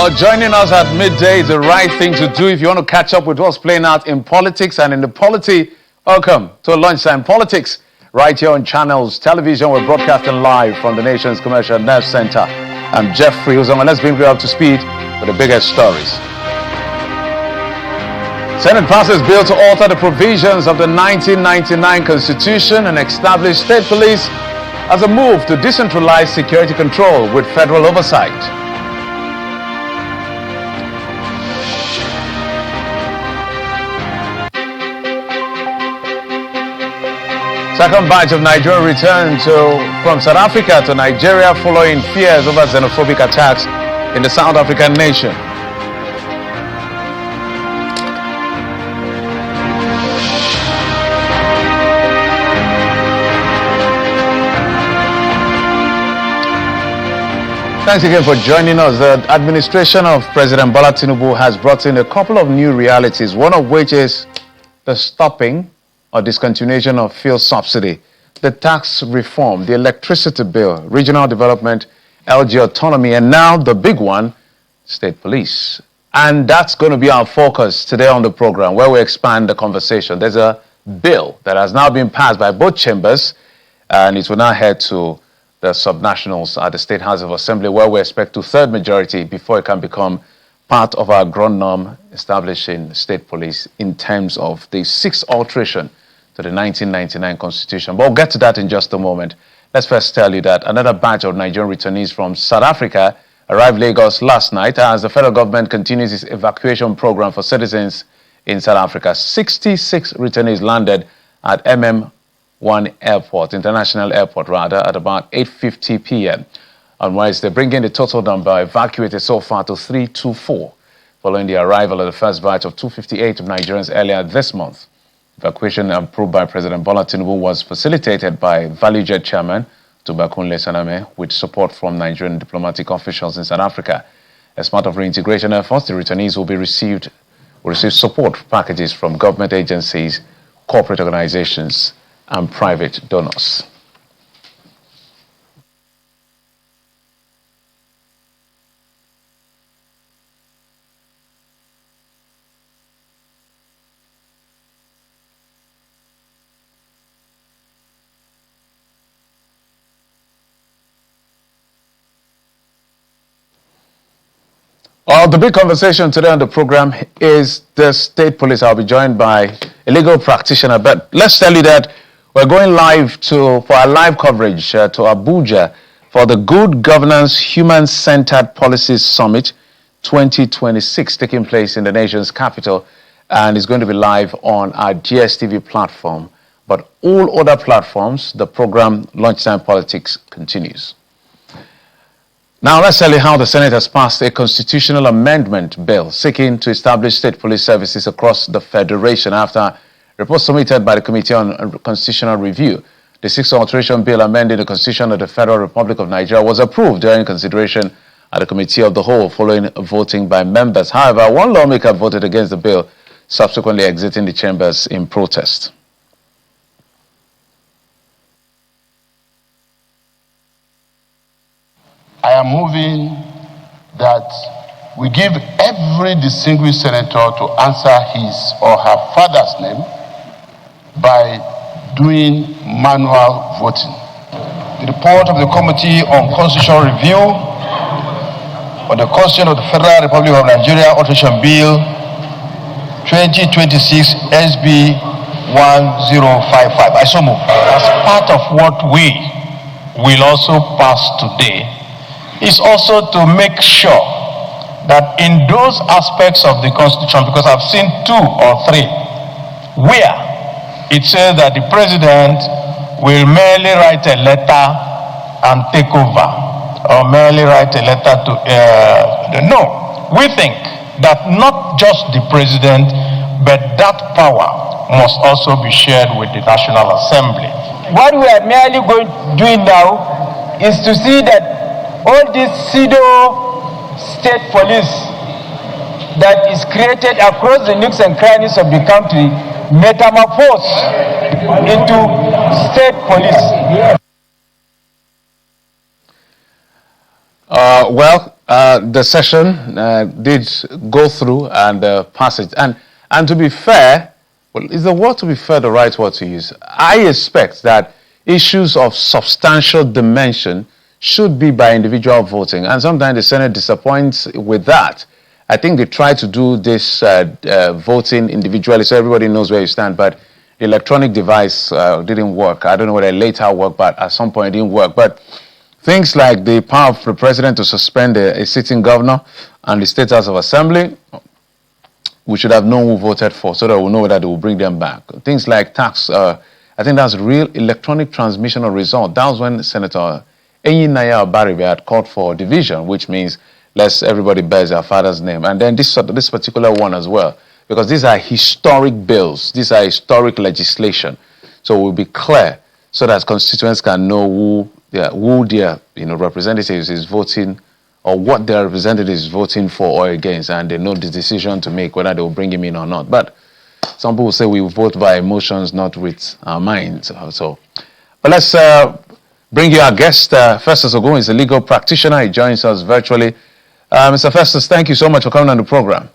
Well, joining us at midday is the right thing to do if you want to catch up with what's playing out in politics and in the polity. Welcome to Lunchtime Politics, right here on Channels Television. We're broadcasting live from the nation's commercial nerve center. I'm Jeffrey Uzoma. Let's bring you up to speed with the biggest stories. Senate passes bill to alter the provisions of the 1999 Constitution and establish state police as a move to decentralize security control with federal oversight. Second batch of Nigerian returned from South Africa to Nigeria following fears over xenophobic attacks in the South African nation. Thanks again for joining us. The administration of President Bola Tinubu has brought in a couple of new realities, one of which is the stopping or discontinuation of fuel subsidy, the tax reform, the electricity bill, regional development, LG autonomy, and now the big one, state police. And that's going to be our focus today on the program, where we expand the conversation. There's a bill that has now been passed by both chambers, and it will now head to the subnationals at the State House of Assembly, where we expect two-thirds majority before it can become part of our ground norm establishing state police in terms of the sixth alteration to the 1999 Constitution. But we'll get to that in just a moment. Let's first tell you that another batch of Nigerian returnees from South Africa arrived Lagos last night as the federal government continues its evacuation program for citizens in South Africa. 66 returnees landed at MM1 Airport, International Airport rather, at about 8:50 p.m. on Wednesday, bringing the total number evacuated so far to 324, following the arrival of the first batch of 258 of Nigerians earlier this month. Evacuation approved by President Bola Tinubu was facilitated by ValueJet Chairman Tubakunle Saname with support from Nigerian diplomatic officials in South Africa. As part of reintegration efforts, the returnees will receive support packages from government agencies, corporate organizations, and private donors. Well, the big conversation today on the program is the state police. I'll be joined by a legal practitioner, but let's tell you that we're going live for our live coverage to Abuja for the Good Governance Human-Centered Policies Summit 2026 taking place in the nation's capital, and it's going to be live on our GSTV platform. But all other platforms, the program Lunchtime Politics continues. Now, let's tell you how the Senate has passed a constitutional amendment bill seeking to establish state police services across the Federation after a report submitted by the Committee on Constitutional Review. The sixth alteration bill amending the Constitution of the Federal Republic of Nigeria was approved during consideration at the Committee of the Whole following voting by members. However, one lawmaker voted against the bill, subsequently exiting the chambers in protest. I am moving that we give every distinguished senator to answer his or her father's name by doing manual voting. The report of the Committee on Constitutional Review on the Constitution of the Federal Republic of Nigeria Alteration Bill 2026 SB 1055. I so move. As part of what we will also pass today is also to make sure that in those aspects of the Constitution, because I've seen 2 or 3 where it says that the president will merely write a letter and take over, or merely write a letter to no, we think that not just the president, but that power must also be shared with the National Assembly. What we are merely doing now is to see that all this pseudo state police that is created across the nooks and crannies of the country metamorphose into state police. Well, The session did go through and pass it. And to be fair, well, is the word to be fair the right word to use? I expect that issues of substantial dimension should be by individual voting. And sometimes the Senate disappoints with that. I think they try to do this voting individually so everybody knows where you stand. But the electronic device didn't work. I don't know whether it later worked, but at some point it didn't work. But things like the power of the president to suspend a sitting governor and the State House of Assembly, we should have known who voted for so that we'll know whether they will bring them back. Things like tax, I think that's real electronic transmission of result. That was when Senator Enyinaya Obaribe had called for division, which means everybody bears their father's name. And then this particular one as well, because these are historic bills. These are historic legislation. So we'll be clear so that constituents can know who their representatives is voting or what their representative is voting for or against, and they know the decision to make whether they will bring him in or not. But some people say we vote by emotions, not with our minds. But let's bring you our guest. Festus Ogun is a legal practitioner. He joins us virtually. Mr. Festus, thank you so much for coming on the program.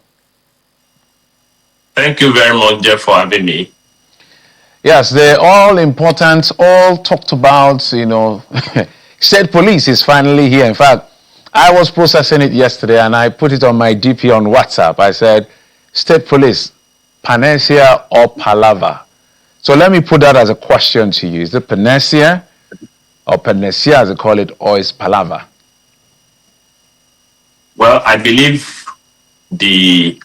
Thank you very much, Jeff, for having me. Yes, they're all important, all talked about, State police is finally here. In fact, I was processing it yesterday and I put it on my DP on WhatsApp. I said, State police, panacea or palaver? So let me put that as a question to you. Is it panacea or panacea as they call it, or is palaver? Well, I believe the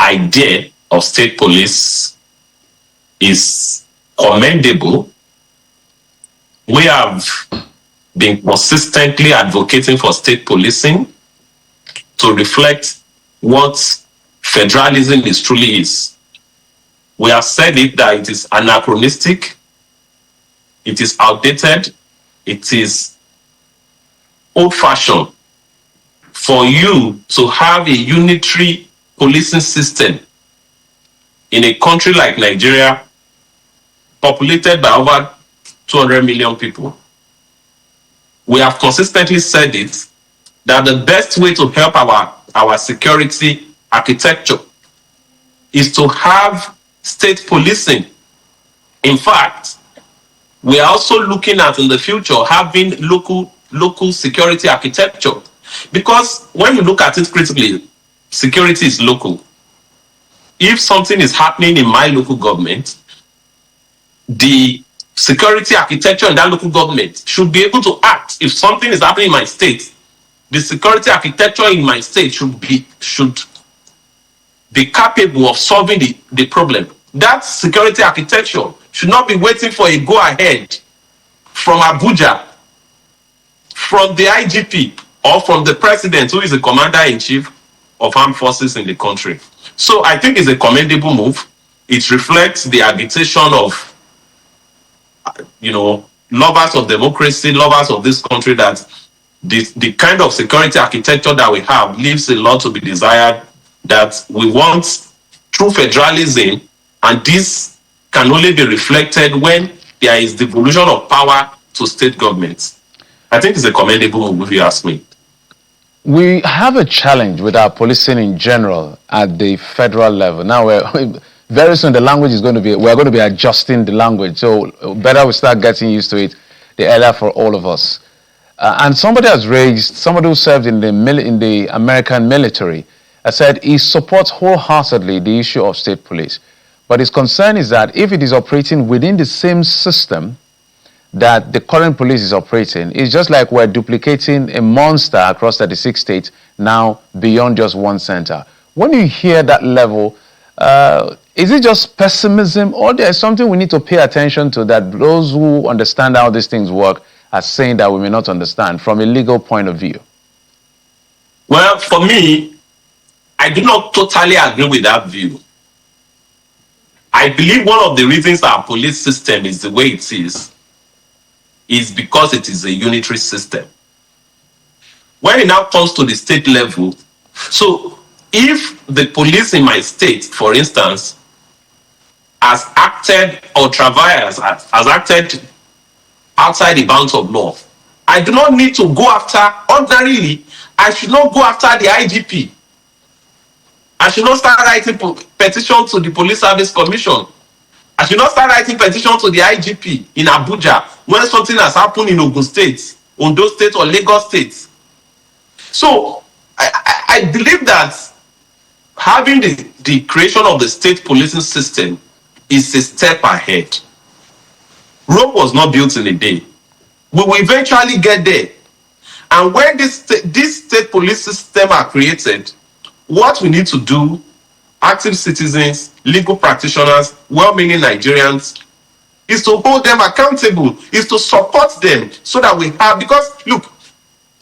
idea of state police is commendable. We have been consistently advocating for state policing to reflect what federalism truly is. We have said that it is anachronistic, it is outdated, it is old-fashioned for you to have a unitary policing system in a country like Nigeria, populated by over 200 million people. We have consistently said it, that the best way to help our security architecture is to have state policing. In fact, we are also looking at in the future having local security architecture, because when you look at it critically, security is local. If something is happening in my local government, the security architecture in that local government should be able to act. If something is happening in my state, the security architecture in my state should be capable of solving the problem. That security architecture should not be waiting for a go-ahead from Abuja, from the IGP, or from the president, who is the commander-in-chief of armed forces in the country. So I think it's a commendable move. It reflects the agitation of lovers of democracy, lovers of this country, that the kind of security architecture that we have leaves a lot to be desired, that we want true federalism, and this can only be reflected when there is devolution of power to state governments. I think it's a commendable move, if you ask me. We have a challenge with our policing in general at the federal level. Now, very soon the language is we're going to be adjusting the language. So better we start getting used to it, the earlier for all of us. And somebody who served in the American military, said he supports wholeheartedly the issue of state police. But his concern is that if it is operating within the same system that the current police is operating, it's just like we're duplicating a monster across 36 states, now beyond just one center. When you hear that level, is it just pessimism, or there's something we need to pay attention to that those who understand how these things work are saying that we may not understand from a legal point of view? Well, for me, I do not totally agree with that view. I believe one of the reasons our police system is the way it is because it is a unitary system. When it now comes to the state level, so if the police in my state, for instance, has acted, or Travaillers has acted outside the bounds of law, I do not need to go after, ordinarily, I should not go after the IGP. I should not start writing petition to the Police Service Commission. I should not start writing petition to the IGP in Abuja when something has happened in Ogun State, Ondo State, or Lagos State. So I believe that having the creation of the state policing system is a step ahead. Rome was not built in a day. We will eventually get there. And when this state police system are created, what we need to do, active citizens, legal practitioners, well-meaning Nigerians, is to hold them accountable, is to support them so that we have, because look,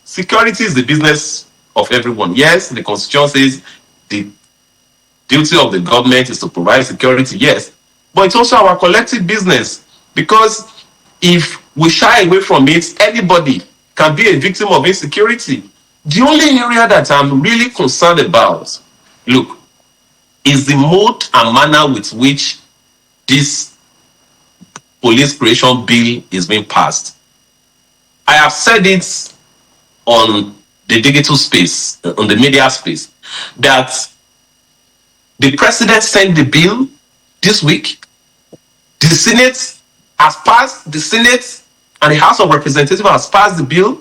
security is the business of everyone. Yes, the Constitution says the duty of the government is to provide security, yes, but it's also our collective business, because if we shy away from it, anybody can be a victim of insecurity. The only area that I'm really concerned about, look, is the mode and manner with which this police creation bill is being passed. I have said it on the digital space, on the media space, that the president sent the bill this week. The Senate has passed, the Senate and the House of Representatives has passed the bill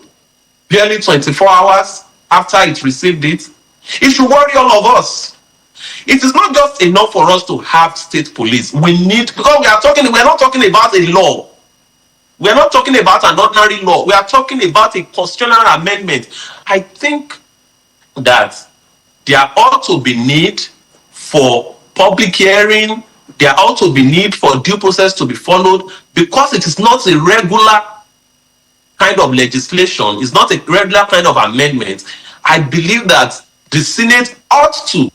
barely 24 hours after it received it. It should worry all of us. It is not just enough for us to have state police. We need, because we're not talking about a law. We're not talking about an ordinary law. We are talking about a constitutional amendment. I think that there ought to be need for public hearing. There ought to be need for due process to be followed, because it is not a regular kind of legislation. It's not a regular kind of amendment. I believe that the Senate ought to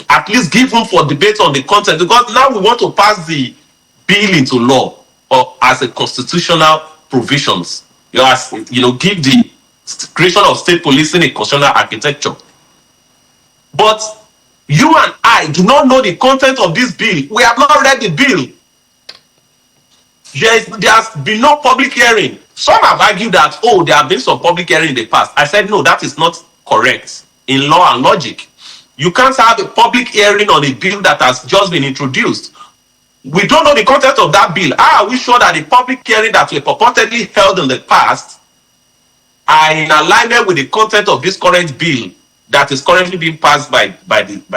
at least give room for debate on the content, because now we want to pass the bill into law or as a constitutional provisions. Give the creation of state policing a constitutional architecture. But you and I do not know the content of this bill. We have not read the bill. There has been no public hearing. Some have argued that, there have been some public hearing in the past. I said, no, that is not correct in law and logic. You can't have a public hearing on a bill that has just been introduced. We don't know the content of that bill. How are we sure that the public hearing that we purportedly held in the past are in alignment with the content of this current bill that is currently being passed by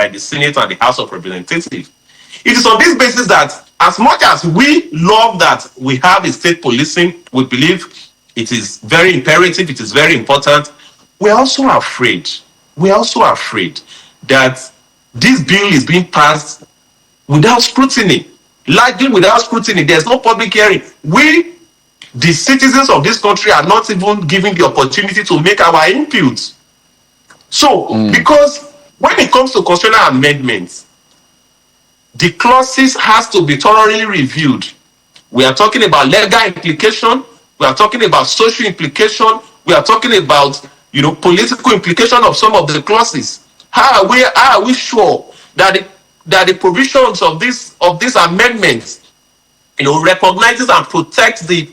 the Senate and the House of Representatives? It is on this basis that, as much as we love that we have a state policing, we believe it is very imperative, it is very important. We're also afraid that this bill is being passed without scrutiny, largely without scrutiny. There's no public hearing. We, the citizens of this country, are not even given the opportunity to make our inputs. So, because when it comes to constitutional amendments, the clauses has to be thoroughly reviewed. We are talking about legal implication. We are talking about social implication. We are talking about, political implication of some of the clauses. How are we sure that the provisions of these amendments, recognizes and protects the,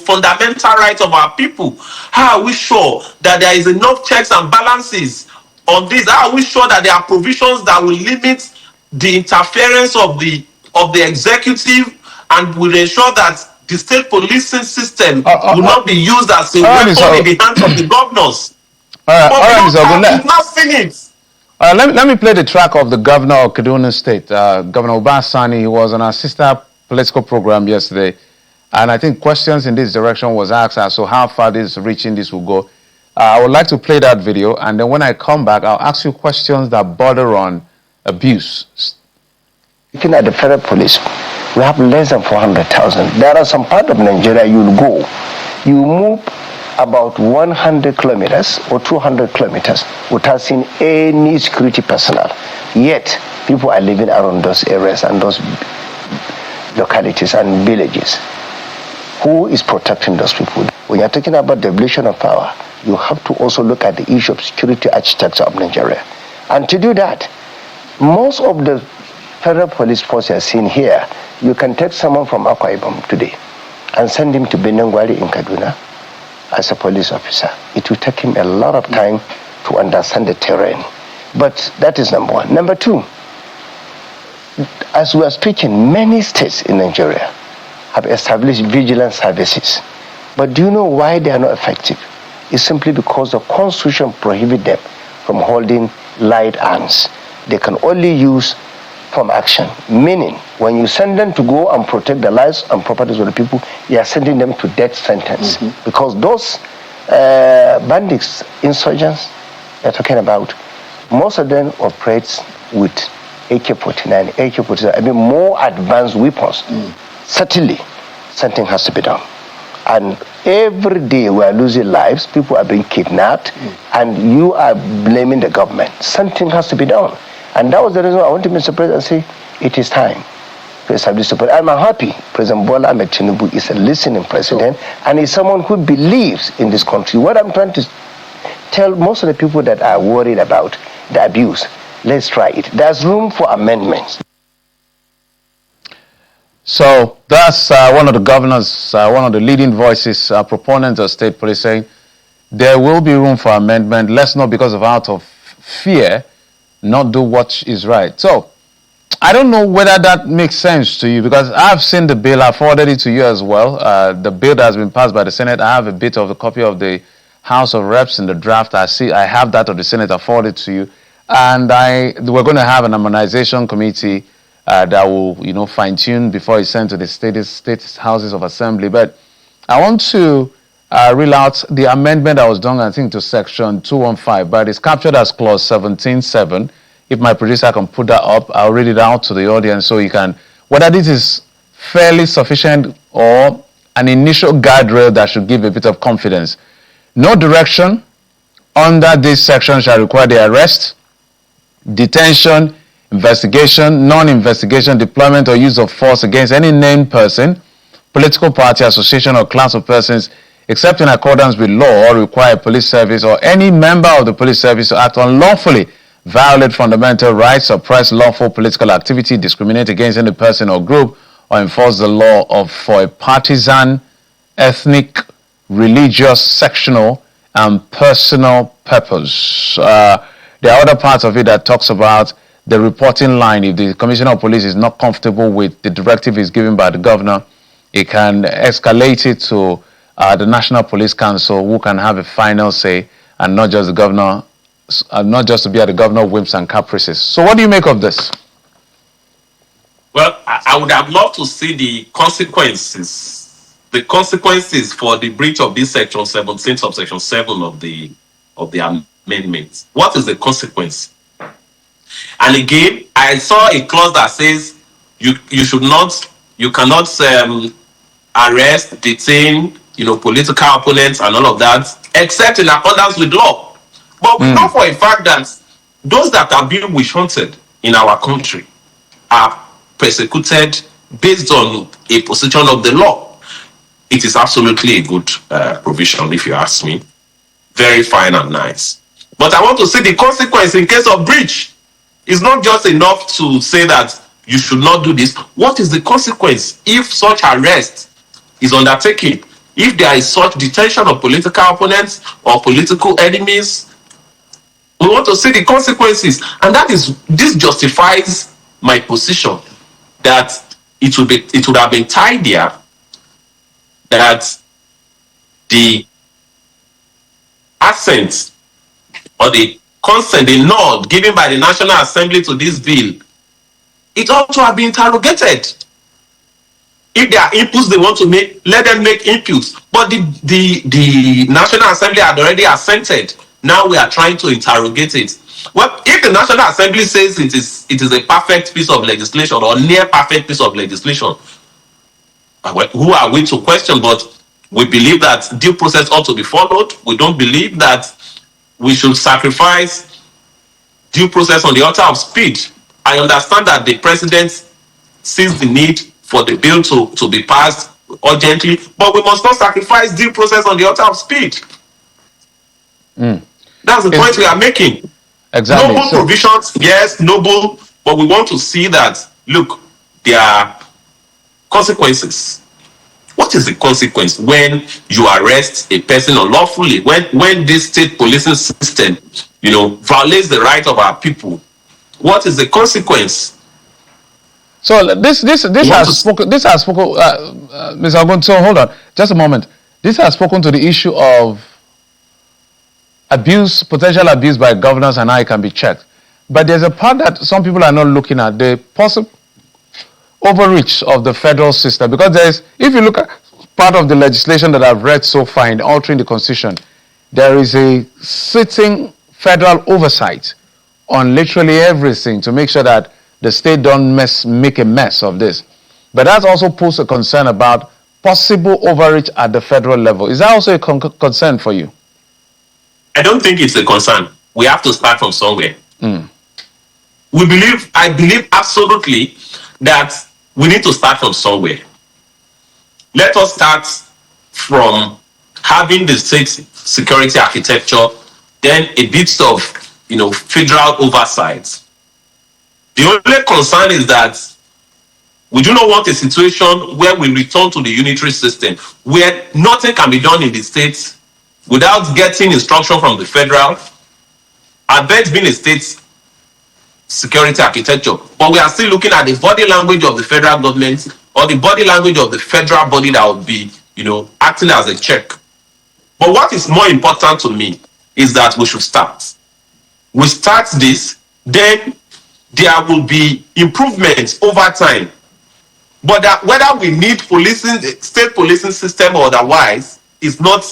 fundamental rights of our people? How are we sure that there is enough checks and balances on this? How are we sure that there are provisions that will limit the interference of the executive and will ensure that the state policing system will not be used as a weapon in the hands of the governors? We've not seen it. Let me play the track of the governor of Kaduna State, Governor Obasani. He was on our sister political program yesterday, and I think questions in this direction was asked as to how far this reaching this will go. I would like to play that video, and then when I come back, I'll ask you questions that border on abuse. Looking at the federal police, we have less than 400,000. There are some part of Nigeria you'll go, you move about 100 kilometers or 200 kilometers without seeing any security personnel. Yet, people are living around those areas and those localities and villages. Who is protecting those people? When you're talking about devolution of power, you have to also look at the issue of security architecture of Nigeria. And to do that, most of the federal police force you're seeing here, you can take someone from Akwa Ibom today and send him to Benangwari in Kaduna, as a police officer. It will take him a lot of time to understand the terrain. But that is number one. Number two, as we are speaking, many states in Nigeria have established vigilance services. But do you know why they are not effective? It's simply because the Constitution prohibits them from holding light arms. They can only use firm action, meaning when you send them to go and protect the lives and properties of the people, you are sending them to death sentence. Because those bandits, insurgents they're talking about, most of them operate with AK-49, AK-47, I mean more advanced weapons. Certainly, something has to be done. And every day we are losing lives, people are being kidnapped, and you are blaming the government. Something has to be done. And that was the reason I went to Mr. President and say, it is time to establish support. I'm happy President Bola Ahmed Tinubu is a listening president, and is someone who believes in this country. What I'm trying to tell most of the people that are worried about the abuse, let's try it. There's room for amendments. So that's one of the governors, one of the leading voices, proponents of state police, saying there will be room for amendment. Let's not, because of out of fear, not do what is right. So I don't know whether that makes sense to you, because I've seen the bill. I forwarded it to you as well. The bill that has been passed by the Senate. I have a bit of the copy of the House of Reps in the draft. I have that of the Senate. I forwarded it to you, and we're going to have an harmonization committee that will, fine-tune before it's sent to the state houses of assembly. But I want to reel out the amendment that was done, I think, to section 215, but it's captured as clause 17.7. If my producer can put that up, I'll read it out to the audience so you can, whether this is fairly sufficient or an initial guardrail that should give a bit of confidence. No direction under this section shall require the arrest, detention, investigation, non-investigation, deployment or use of force against any named person, political party, association or class of persons, except in accordance with law, or require police service or any member of the police service to act unlawfully, violate fundamental rights, suppress lawful political activity, discriminate against any person or group, or enforce the law for a partisan, ethnic, religious, sectional, and personal purpose. There are other parts of it that talks about the reporting line. If the Commissioner of Police is not comfortable with the directive is given by the governor, it can escalate it to the National Police Council, who can have a final say, and not just the governor, not just to be at the governor whims and caprices. So what do you make of this? Well, I would have loved to see the consequences for the breach of this section 17, subsection 7 of the amendment. What is the consequence? And again, I saw a clause that says you cannot arrest, detain, political opponents and all of that, except in accordance with law. But we know for a fact that those that are being witch hunted in our country are persecuted based on a position of the law. It is absolutely a good provision, if you ask me. Very fine and nice. But I want to see the consequence in case of breach. It's not just enough to say that you should not do this. What is the consequence if such arrest is undertaken? If there is such detention of political opponents or political enemies, we want to see the consequences. And this justifies my position that it would have been tidier that the assent or the consent, the nod given by the National Assembly to this bill, it ought to have been interrogated. If there are inputs they want to make, let them make inputs. But the National Assembly had already assented. Now we are trying to interrogate it. Well, if the National Assembly says it is a perfect piece of legislation or near perfect piece of legislation, who are we to question? But we believe that due process ought to be followed. We don't believe that we should sacrifice due process on the altar of speed. I understand that the president sees the need for the bill to be passed urgently, but we must not sacrifice due process on the altar of speed. That's the point we are making. Exactly. Noble provisions, yes, noble, but we want to see that, look, there are consequences What is the consequence when you arrest a person unlawfully? When this state policing system, violates the right of our people, what is the consequence? So this has spoken. This has spoken, Mr. Ogun. So hold on, just a moment. This has spoken to the issue of abuse, potential abuse by governors, and how it can be checked. But there's a part that some people are not looking at: the possible overreach of the federal system. Because if you look at part of the legislation that I've read so far in altering the constitution, there is a sitting federal oversight on literally everything to make sure that the state don't make a mess of this. But that also posed a concern about possible overreach at the federal level. Is that also a concern for you? I don't think it's a concern. We have to start from somewhere. I believe absolutely that we need to start from somewhere. Let us start from having the state security architecture, then a bit of federal oversight. The only concern is that we do not want a situation where we return to the unitary system, where nothing can be done in the states without getting instruction from the federal, and that being a state security architecture. But we are still looking at the body language of the federal government or the body language of the federal body that would be, acting as a check. But what is more important to me is that we should start. We start this, then there will be improvements over time. But that whether we need state policing system or otherwise is not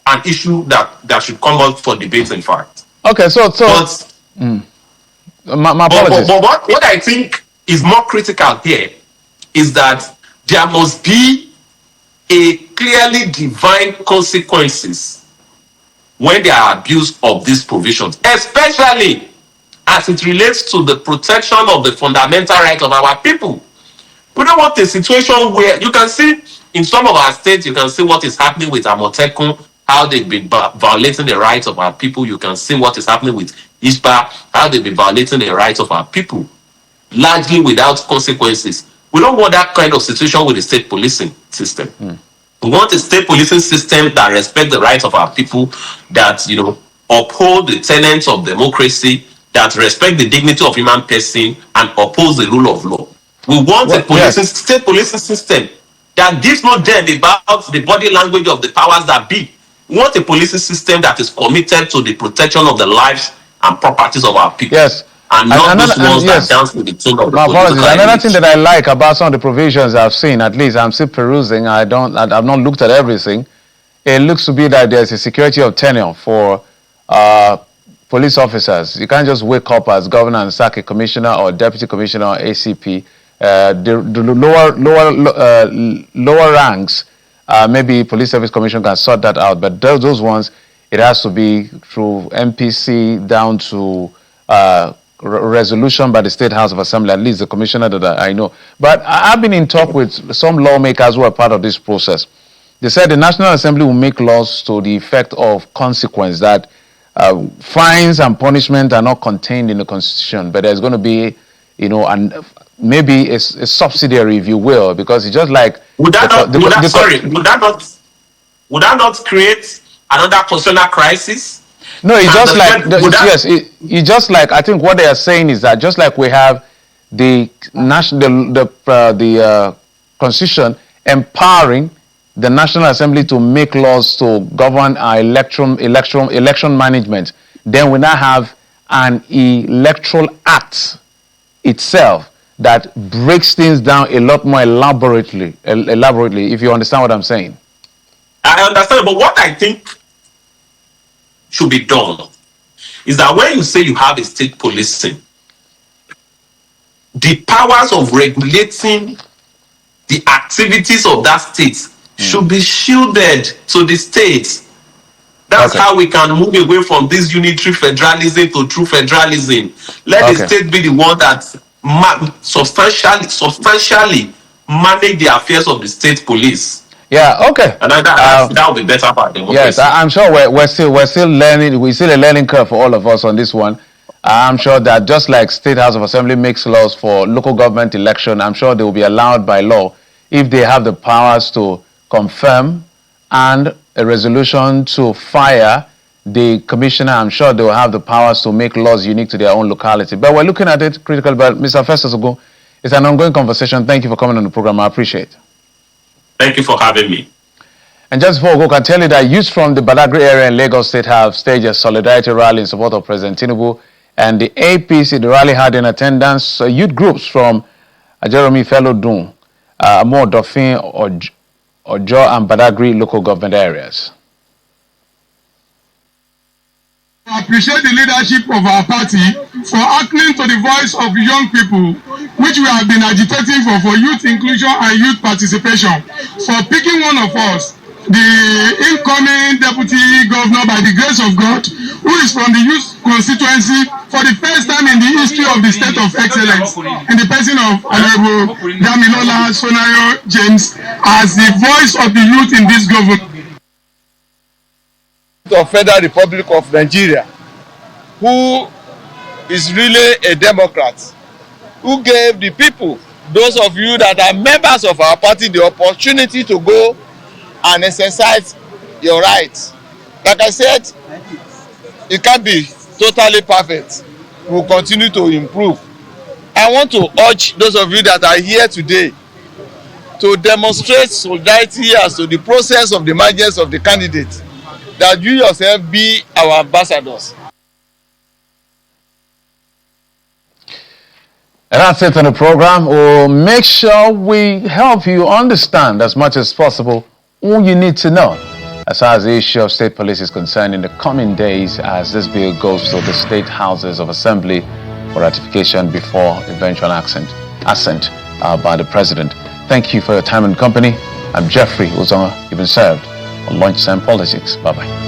an issue that should come out for debate, in fact. Okay, my apologies. But what I think is more critical here is that there must be a clearly defined consequences when there are abuse of these provisions, especially as it relates to the protection of the fundamental right of our people. We don't want a situation where you can see in some of our states, you can see what is happening with Amotekun, how they've been violating the rights of our people. You can see what is happening with ISPA, how they've been violating the rights of our people, largely without consequences. We don't want that kind of situation with the state policing system. We want a state policing system that respects the rights of our people, that uphold the tenets of democracy, that respect the dignity of human person, and oppose the rule of law. We want state policing system that gives no damn about the body language of the powers that be. We want a policing system that is committed to the protection of the lives and properties of our people. Yes. And not those ones that dance with the tune of the political elite. Another thing that I like about some of the provisions I've seen, at least I'm still perusing, I've not looked at everything. It looks to be that there's a security of tenure for police officers. You can't just wake up as governor and sack a commissioner or deputy commissioner or ACP. The lower ranks, maybe police service commission can sort that out, but those ones, it has to be through MPC down to resolution by the State House of Assembly, at least the commissioner that I know. But I've been in talk with some lawmakers who are part of this process. They said the National Assembly will make laws to the effect of consequence, that fines and punishment are not contained in the Constitution, but there's going to be, maybe a subsidiary, if you will, because it's just like... Would that not create another constitutional crisis? No, it's just like I think what they are saying is that just like we have the Constitution empowering the National Assembly to make laws to govern our election management, then we now have an electoral act itself that breaks things down a lot more elaborately, if you understand what I'm saying. I understand, but what I think should be done is that when you say you have a state policing, the powers of regulating the activities of that state should be shielded to the states. That's how we can move away from this unitary federalism to true federalism. Let the state be the one that substantially manage the affairs of the state police. Yeah, okay. And that would be better for democracy. Yes, I'm sure we're still learning. We're still a learning curve for all of us on this one. I'm sure that just like State House of Assembly makes laws for local government election, I'm sure they will be allowed by law if they have the powers to confirm and a resolution to fire the commissioner, I'm sure they will have the powers to make laws unique to their own locality. But we're looking at it critical. But Mr. Festus Ogun, it's an ongoing conversation. Thank you for coming on the program. I appreciate it. Thank you for having me. And just before we go, I can tell you that youths from the Badagry area in Lagos State have staged a solidarity rally in support of President Tinubu. And the APC, the rally had in attendance youth groups from Ajeromi Felodun, Amo Dofin, Ojo, and Badagry local government areas. I appreciate the leadership of our party for hearkening to the voice of young people, which we have been agitating for youth inclusion and youth participation, for picking one of us, the incoming deputy governor by the grace of God, who is from the youth constituency for the first time in the history of the state of excellence, in the person of Honorable Damilola Sonayo James, as the voice of the youth in this government. Of Federal Republic of Nigeria, who is really a Democrat, who gave the people, those of you that are members of our party, the opportunity to go and exercise your rights. Like I said, it can't be totally perfect. We'll continue to improve. I want to urge those of you that are here today to demonstrate solidarity as to the process of the emergence of the candidate, that you yourself be our ambassadors. And that's it on the program. We'll make sure we help you understand as much as possible all you need to know as far as the issue of state police is concerned in the coming days, as this bill goes to the state houses of assembly for ratification before eventual assent by the president. Thank you for your time and company. I'm Jeffrey Uzoma. You've been served on Lunchtime Politics. Bye-bye.